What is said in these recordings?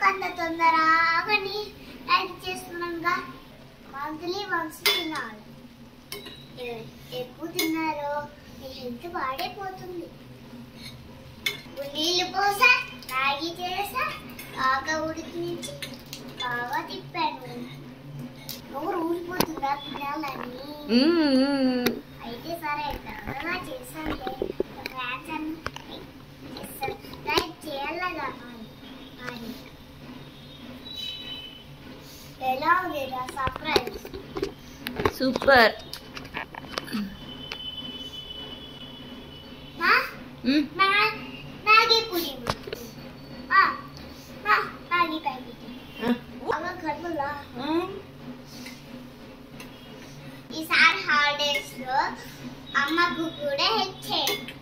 అంత తొందరగా add చేస్తున్నాగా monthly once తినాలి. ఎక్కువ తిన్నారో మీ హెల్త్ పాడైపోతుంది. నీళ్ళు పోసా, మ్యాగీ చేసా, బాగా ఉడికించి బాగా తిప్పాను. నోరు ఊరిపోతుందా తినాలని? అయితే సరే త్వరగా చేశానులే. ఫ్యాన్స్ అన్ని సబ్స్క్రైబ్ చేయాలగా మరి. ఎలా ఉంది surprise? Super. Maggi puri Maggi packet అమ్మ కడుపులా. ఈసారి హాలిడేస్ లో అమ్మకు కూడా హెల్ప్ చేయండి.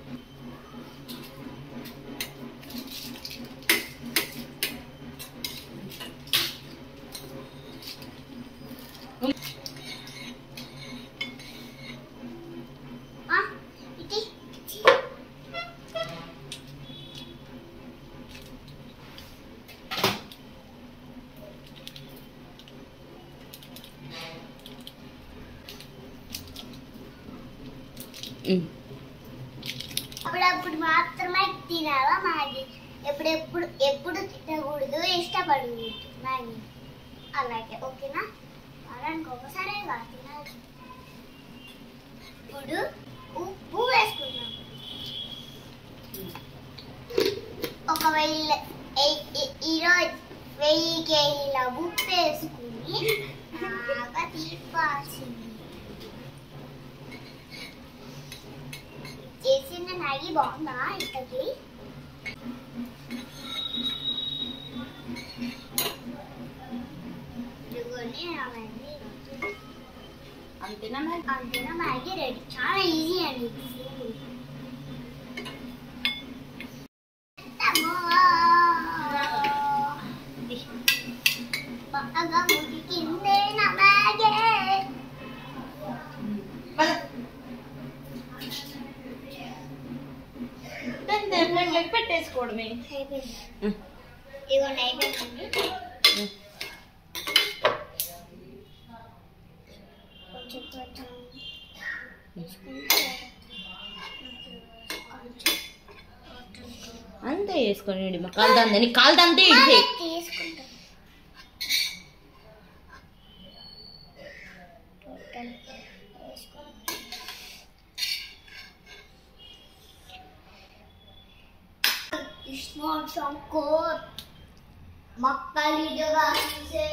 అప్పుడప్పుడు మాత్రమే తినాలా మ్యాగీ? ఎప్పుడు తినకూడదు, ఇష్టపడకూడదు మ్యాగీ. అలాగే ఓకేనా? వారానికి ఒకసారే తినాలి. ఇప్పుడు ఉప్పు వేసుకుందాం. ఒకవేళ ఈరోజు 1000 కేజీల ఉప్పు వేసుకుని బాగా తీపాల్సింది. చేసిన మ్యాగీ బాగుందా ఇంతకి? అంతేనా మ్యాగీ రెడీ. చాలా ఈజీ అండి. బాగా ఉడికిందే నా మ్యాగీ. పెట్టేసుకోవడమే. ఇవ్వండి అయిపోయింది. కొంచెం అంతే వేసుకోండి. మా కాలుదండి, కాలుదంతే తీసుకుంటాం. It's not so cold. Makali jaga se